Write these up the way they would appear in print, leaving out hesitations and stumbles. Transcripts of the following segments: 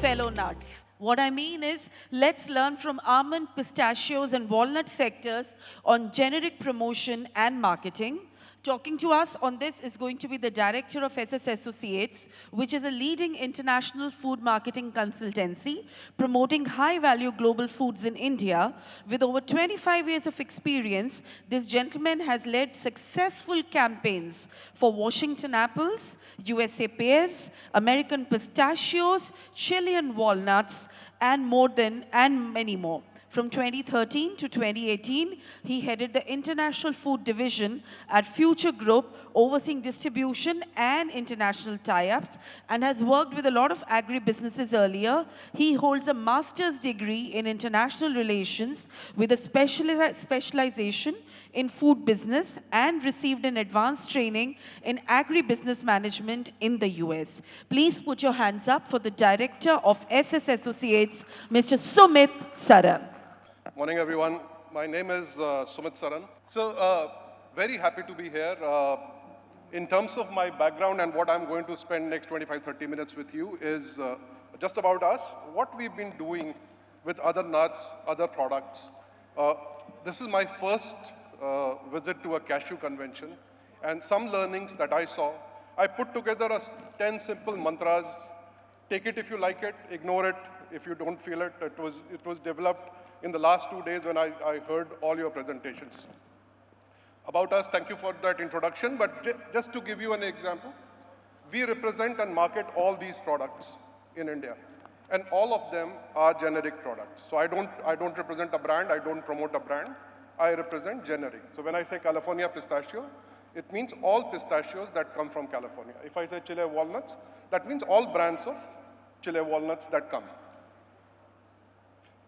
fellow nuts. What I mean is, let's learn from almond, pistachios, and walnut sectors on generic promotion and marketing. Talking to us on this is going to be the director of SS Associates, which is a leading international food marketing consultancy promoting high-value global foods in India. With over 25 years of experience, this gentleman has led successful campaigns for Washington apples, USA pears, American pistachios, Chilean walnuts, and many more. From 2013 to 2018, he headed the International Food Division at Future Group, overseeing distribution and international tie-ups, and has worked with a lot of agri-businesses earlier. He holds a master's degree in international relations with a specialization in food business and received an advanced training in agri-business management in the US. Please put your hands up for the director of SS Associates, Mr. Sumit Saran. Morning, everyone. My name is Sumit Saran. So, very happy to be here. In terms of my background and what I'm going to spend next 25, 30 minutes with you is just about us, what we've been doing with other nuts, other products. This is my first visit to a cashew convention, and some learnings that I saw. I put together 10 simple mantras. Take it if you like it, ignore it if you don't feel it. It was developed in the last 2 days when I heard all your presentations. About us, thank you for that introduction, but just to give you an example, we represent and market all these products in India, and all of them are generic products. So I don't represent a brand, I don't promote a brand, I represent generic. So when I say California pistachio, it means all pistachios that come from California. If I say Chile walnuts, that means all brands of Chile walnuts that come.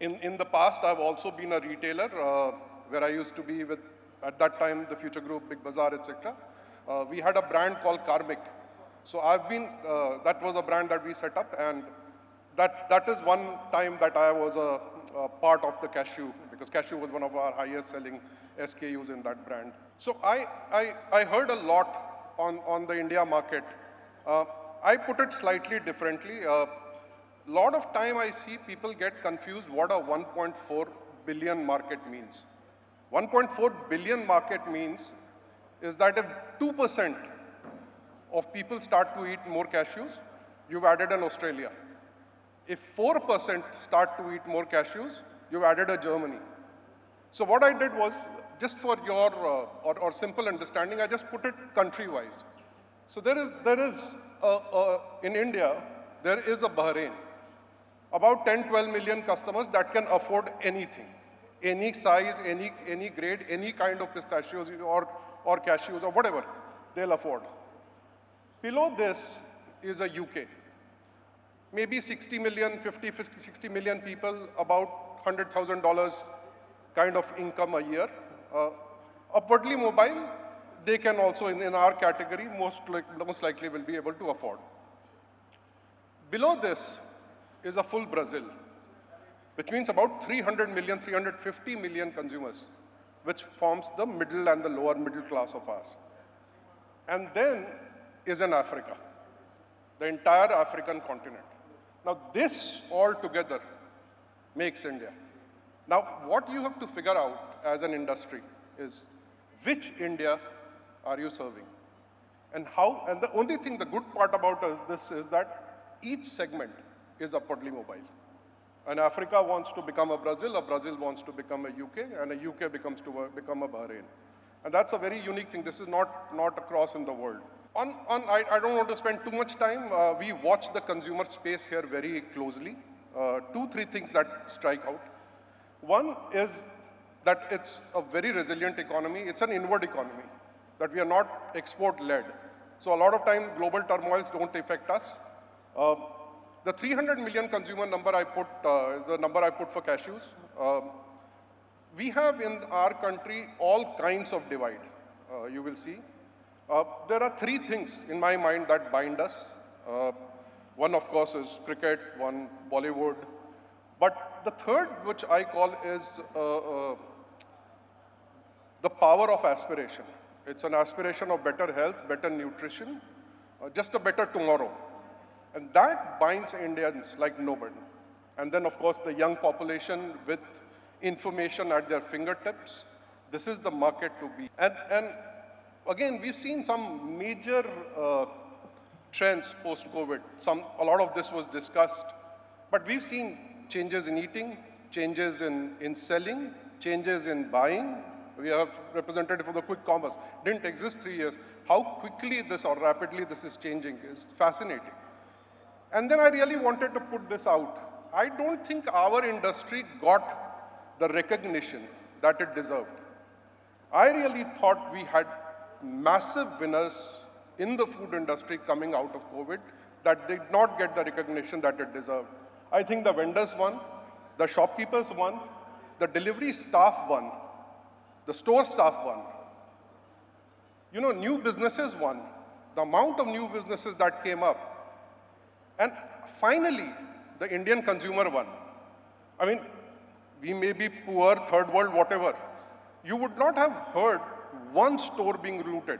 In the past, I've also been a retailer where I used to be with, at that time, the Future Group, Big Bazaar, etc. We had a brand called Karmic. So that was a brand that we set up, and that is one time that I was a part of the Cashew, because Cashew was one of our highest selling SKUs in that brand. So I heard a lot on the India market. I put it slightly differently. Lot of time I see people get confused what a 1.4 billion market means. 1.4 billion market means is that if 2% of people start to eat more cashews, you've added an Australia. If 4% start to eat more cashews, you've added a Germany. So what I did was, just for your or simple understanding, I just put it country-wise. So there is in India, there is a Bahrain. About 10, 12 million customers that can afford anything, any size, any grade, any kind of pistachios or cashews or whatever they'll afford. Below this is a UK. Maybe 60 million, 50, 60 million people, about $100,000 kind of income a year. Upwardly mobile, they can also, in our category, most likely will be able to afford. Below this is a full Brazil, which means about 300 million, 350 million consumers, which forms the middle and the lower middle class of ours. And then is in Africa, the entire African continent. Now this all together makes India. Now what you have to figure out as an industry is which India are you serving? And how, and the only thing, the good part about this is that each segment is upwardly mobile. And Africa wants to become a Brazil wants to become a UK, and a UK become a Bahrain. And that's a very unique thing. This is not across in the world. I don't want to spend too much time. We watch the consumer space here very closely. 2, 3 things that strike out. One is that it's a very resilient economy. It's an inward economy, that we are not export-led. So a lot of times, global turmoils don't affect us. The 300 million consumer number I put is the number I put for cashews. We have in our country all kinds of divide, you will see. There are 3 things in my mind that bind us. One, of course, is cricket, one, Bollywood. But the third, which I call is the power of aspiration. It's an aspiration of better health, better nutrition, just a better tomorrow. And that binds Indians like nobody. And then, of course, the young population with information at their fingertips. This is the market to be. And again, we've seen some major trends post-COVID. A lot of this was discussed. But we've seen changes in eating, changes in selling, changes in buying. We have representative of the quick commerce. Didn't exist 3 years. How quickly this or rapidly this is changing is fascinating. And then I really wanted to put this out. I don't think our industry got the recognition that it deserved. I really thought we had massive winners in the food industry coming out of COVID that did not get the recognition that it deserved. I think the vendors won, the shopkeepers won, the delivery staff won, the store staff won. You know, new businesses won. The amount of new businesses that came up. And finally, the Indian consumer won. I mean, we may be poor, third world, whatever. You would not have heard one store being looted.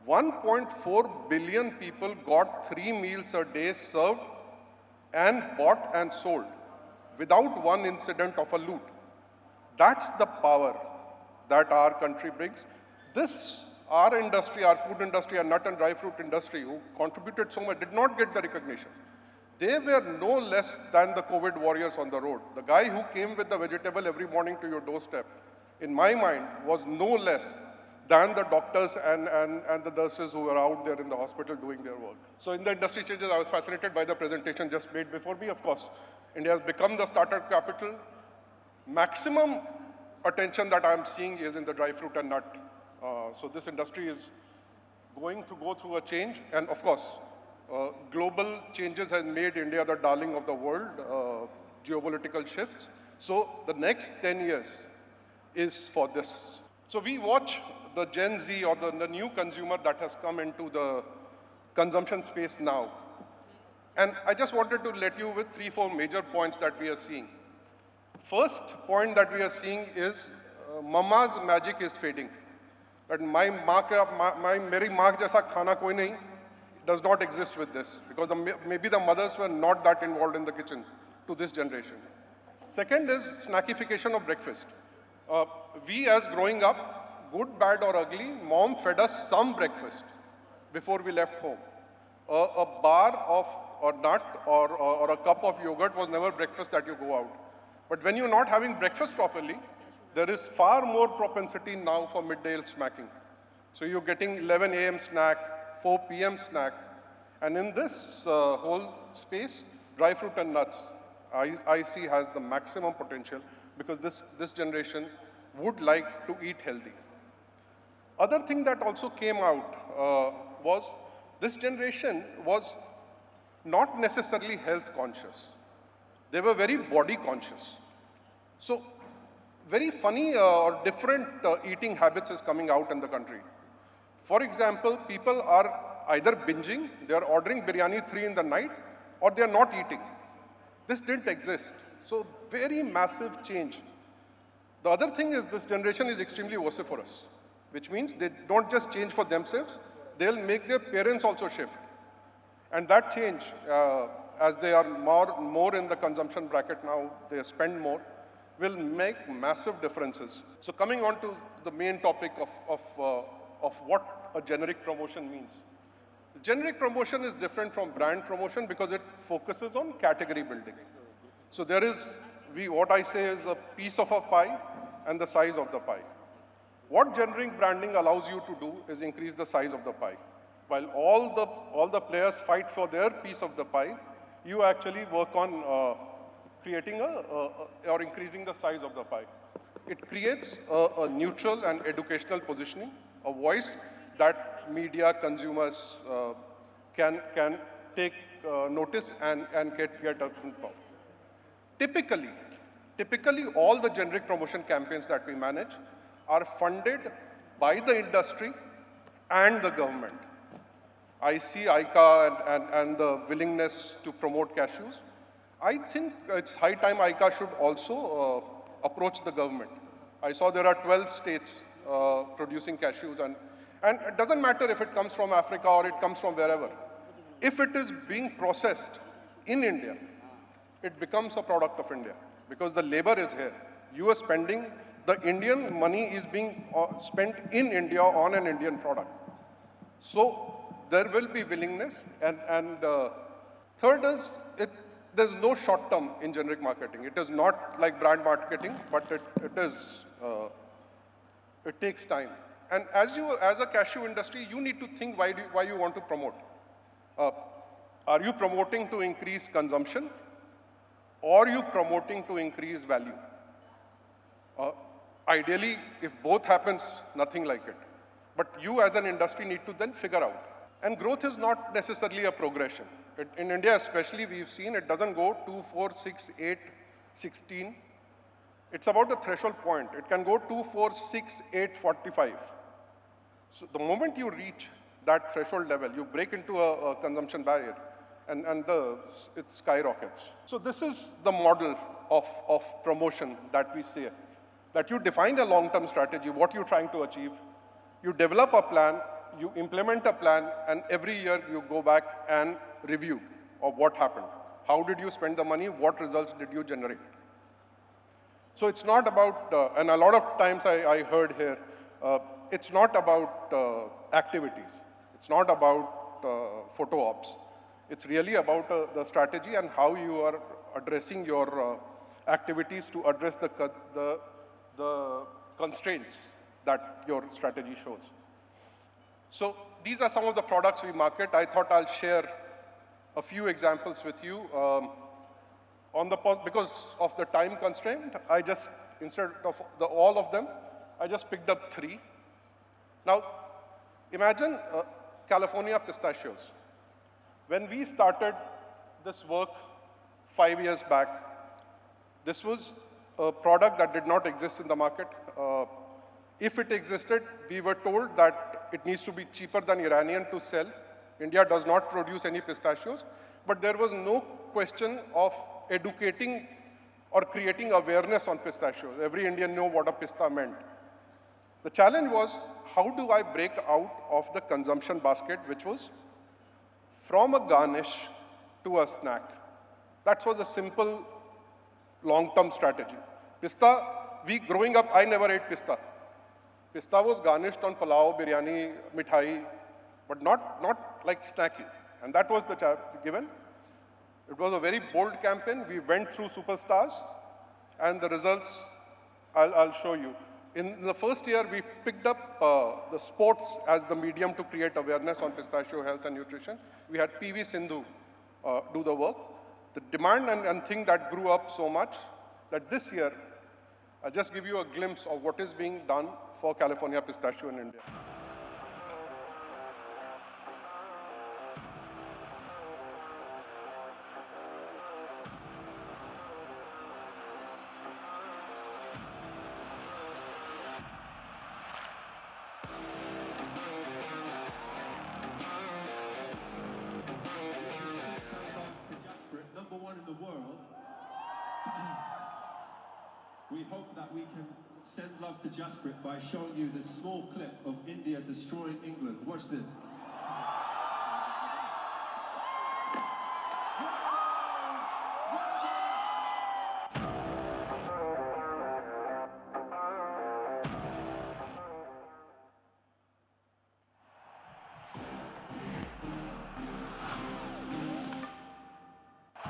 1.4 billion people got 3 meals a day served and bought and sold without one incident of a loot. That's the power that our country brings. Our industry, our food industry, our nut and dry fruit industry, who contributed so much, did not get the recognition. They were no less than the COVID warriors on the road. The guy who came with the vegetable every morning to your doorstep, in my mind, was no less than the doctors and the nurses who were out there in the hospital doing their work. So in the industry changes, I was fascinated by the presentation just made before me. Of course, India has become the startup capital. Maximum attention that I'm seeing is in the dry fruit and nut. So this industry is going to go through a change. And of course, global changes have made India the darling of the world, geopolitical shifts. So the next 10 years is for this. So we watch the Gen Z or the new consumer that has come into the consumption space now. And I just wanted to let you with 3-4 major points that we are seeing. First point that we are seeing is mama's magic is fading. That meri maa jaisa khana koi nahi does not exist with this, because maybe the mothers were not that involved in the kitchen to this generation. Second is snackification of breakfast. We as growing up, good, bad or ugly, mom fed us some breakfast before we left home. A bar of a nut or a cup of yogurt was never breakfast that you go out. But when you're not having breakfast properly, there is far more propensity now for midday snacking. So you're getting 11 a.m. snack, 4 p.m. snack. And in this whole space, dry fruit and nuts, I see has the maximum potential, because this generation would like to eat healthy. Other thing that also came out was this generation was not necessarily health conscious. They were very body conscious. So very funny or different eating habits is coming out in the country. For example, people are either binging, they are ordering biryani 3 in the night, or they are not eating. This didn't exist. So very massive change. The other thing is this generation is extremely vociferous, which means they don't just change for themselves, they'll make their parents also shift. And that change, as they are more in the consumption bracket now, they spend more, will make massive differences. So coming on to the main topic of what a generic promotion means. Generic promotion is different from brand promotion because it focuses on category building. So there is, what I say is a piece of a pie and the size of the pie. What generic branding allows you to do is increase the size of the pie. While all the players fight for their piece of the pie, you actually work on creating or increasing the size of the pie. It creates a neutral and educational positioning, a voice that media, consumers can take notice and get up from. Typically, all the generic promotion campaigns that we manage are funded by the industry and the government. I see AICA and the willingness to promote cashews. I think it's high time AICA should also approach the government. I saw there are 12 states producing cashews, and it doesn't matter if it comes from Africa or it comes from wherever. If it is being processed in India, it becomes a product of India because the labor is here. You are spending, the Indian money is being spent in India on an Indian product. So there will be willingness. And third is, there's no short term in generic marketing. It is not like brand marketing, but it takes time. And as a cashew industry, you need to think why you want to promote. Are you promoting to increase consumption, or are you promoting to increase value? Ideally, if both happens, nothing like it. But you as an industry need to then figure out. And growth is not necessarily a progression. In India especially, we've seen it doesn't go 2, 4, 6, 8, 16. It's about a threshold point. It can go 2, 4, 6, 8, 45. So the moment you reach that threshold level, you break into a consumption barrier, and it skyrockets. So this is the model of promotion that we say, that you define a long-term strategy, what you're trying to achieve, you develop a plan, you implement a plan, and every year you go back and review of what happened. How did you spend the money? What results did you generate? So it's not about, and a lot of times I heard here, it's not about activities. It's not about photo ops. It's really about the strategy and how you are addressing your activities to address the constraints that your strategy shows. So these are some of the products we market. I thought I'll share a few examples with you. Because of the time constraint, I just, instead of all of them, I just picked up 3. Now, imagine California Pistachios. When we started this work 5 years back, this was a product that did not exist in the market. If it existed, we were told that it needs to be cheaper than Iranian to sell. India does not produce any pistachios, but there was no question of educating or creating awareness on pistachios. Every Indian knew what a pista meant. The challenge was, how do I break out of the consumption basket, which was from a garnish to a snack? That was a simple long-term strategy. Pista, growing up, I never ate pista. Pista was garnished on pulao, biryani, mithai, but not like snacking. And that was the given. It was a very bold campaign. We went through superstars, and the results I'll show you. In the first year, we picked up the sports as the medium to create awareness on pistachio health and nutrition. We had PV Sindhu do the work. The demand and thing that grew up so much that this year, I'll just give you a glimpse of what is being done for California pistachio in India. #1 in the world. We hope that we can send love to Jasprit by showing you this small clip of India destroying England. Watch this.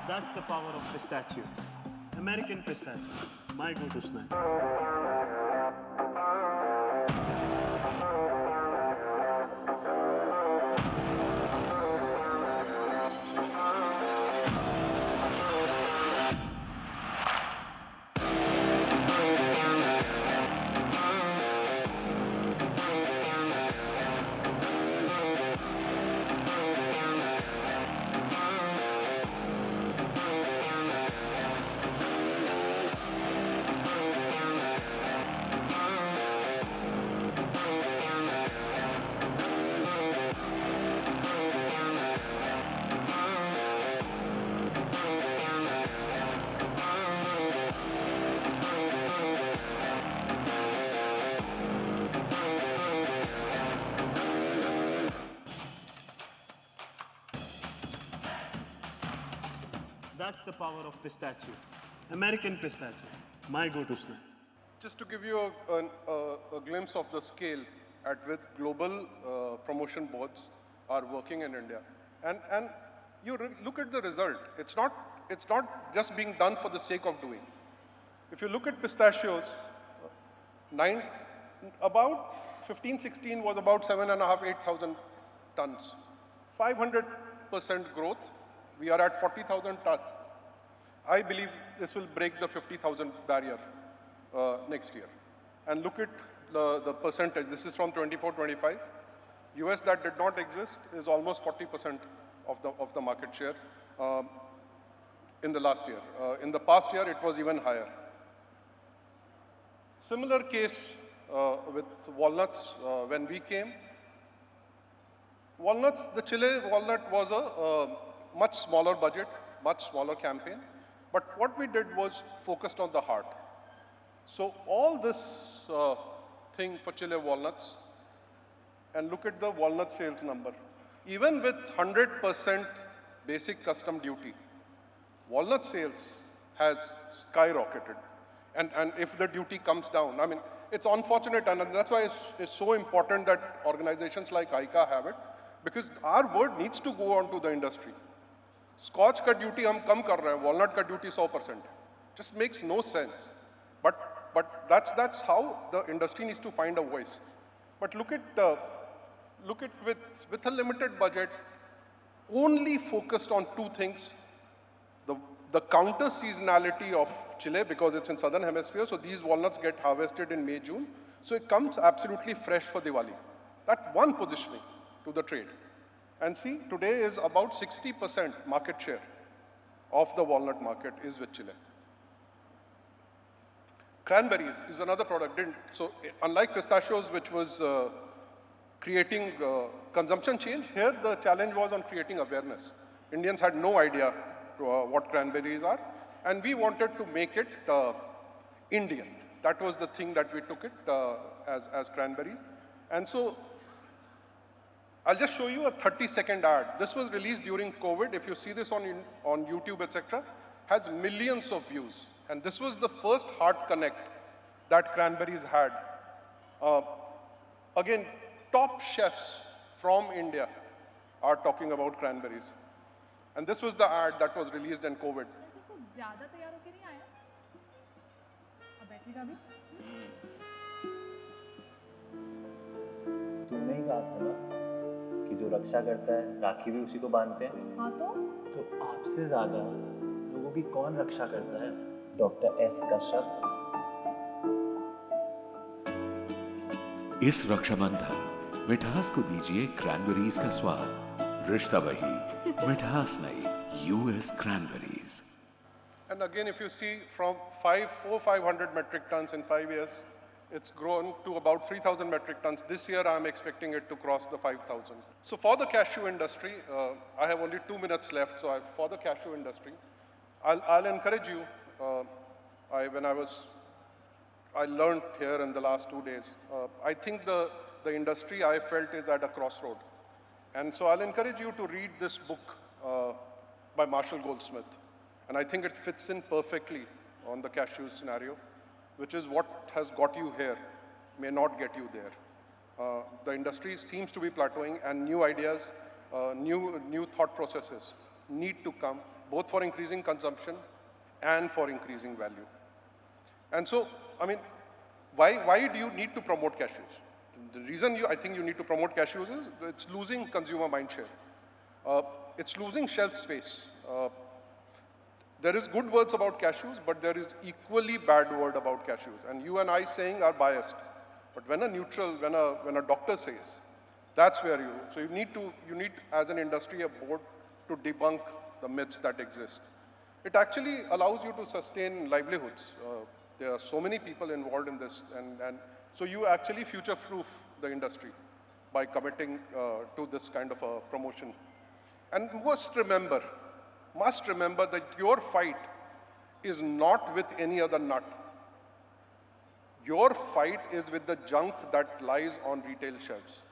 That's the power of pistachios. American pistachio, my go-to snack. That's the power of pistachios. American pistachio, my go-to snack. Just to give you a glimpse of the scale at which global promotion boards are working in India. And you look at the result. It's not just being done for the sake of doing. If you look at pistachios, about 15, 16 was about 7,500, 8,000 tons. 500% growth. We are at 40,000 tons. I believe this will break the 50,000 barrier next year. And look at the percentage. This is from 24-25. US that did not exist is almost 40% of the market share in the last year. In the past year, it was even higher. Similar case with walnuts when we came. Walnuts, the Chile walnut was a much smaller budget, much smaller campaign. But what we did was focused on the heart. So all this thing for Chile walnuts, and look at the walnut sales number. Even with 100% basic custom duty, walnut sales has skyrocketed. And if the duty comes down, I mean, it's unfortunate, and that's why it's so important that organizations like AICA have it, because our word needs to go on to the industry. Scotch ka duty hum kam kar rahe hain, walnut ka duty 100%. Just makes no sense. But that's how the industry needs to find a voice. But look at with a limited budget, only focused on two things: the counter seasonality of Chile, because it's in southern hemisphere, so these walnuts get harvested in May, June. So it comes absolutely fresh for Diwali. That one positioning to the trade. And see, today is about 60% market share of the walnut market is with Chile. Cranberries is another product. So unlike pistachios, which was creating consumption change, here the challenge was on creating awareness. Indians had no idea what cranberries are, and we wanted to make it Indian. That was the thing that we took it as cranberries. And so I'll just show you a 30-second ad. This was released during COVID. If you see this on YouTube, etc., has millions of views. And this was the first heart connect that cranberries had. Again, top chefs from India are talking about cranberries. And this was the ad that was released in COVID. तूने ही कहा था ना कि जो रक्षा करता है राखी भी उसी को बांधते हैं। हाँ तो आपसे ज्यादा लोगों की कौन रक्षा करता है? Doctor S Kashyap. इस रक्षाबंधन मिठास को दीजिए क्रैनबेरीज का स्वाद। रिश्ता वही, मिठास नहीं, US cranberries. And again, if you see from 500 metric tons in 5 years, it's grown to about 3,000 metric tons. This year, I'm expecting it to cross the 5,000. So for the cashew industry, I have only 2 minutes left. So for the cashew industry, I'll encourage you. I learned here in the last 2 days. I think the industry I felt is at a crossroad. And so I'll encourage you to read this book by Marshall Goldsmith. And I think it fits in perfectly on the cashew scenario, which is what has got you here may not get you there. The industry seems to be plateauing, and new ideas, new thought processes need to come, both for increasing consumption and for increasing value. And so, I mean, why do you need to promote cashews? The reason I think you need to promote cashews is it's losing consumer mindshare. It's losing shelf space. There is good words about cashews, but there is equally bad word about cashews. And you and I saying are biased. But when a neutral, when a doctor says, that's where you need as an industry, a board to debunk the myths that exist. It actually allows you to sustain livelihoods. There are so many people involved in this, and so you actually future-proof the industry by committing to this kind of a promotion. And must remember that your fight is not with any other nut. Your fight is with the junk that lies on retail shelves.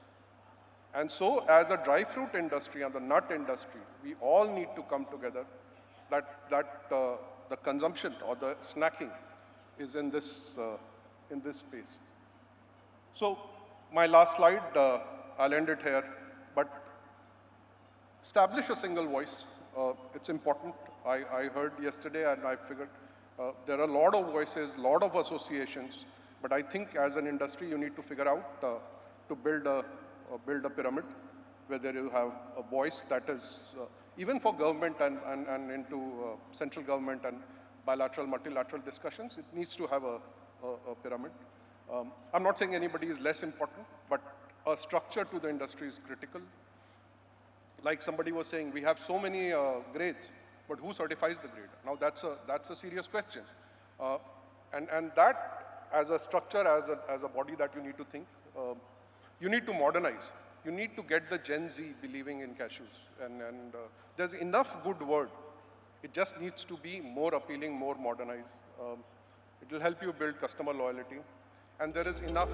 And so as a dry fruit industry and the nut industry, we all need to come together. the consumption or the snacking is in this space. So my last slide, I'll end it here, but establish a single voice. It's important. I heard yesterday and I figured there are a lot of voices, a lot of associations, but I think as an industry you need to figure out to build a pyramid where you have a voice that is, even for government and into central government and bilateral, multilateral discussions, it needs to have a pyramid. I'm not saying anybody is less important, but a structure to the industry is critical. Like somebody was saying, we have so many grades, but who certifies the grade? Now that's a serious question. And that as a structure, as a body that you need to think, you need to modernize. You need to get the Gen Z believing in cashews. And there's enough good word. It just needs to be more appealing, more modernized. It will help you build customer loyalty. And there is enough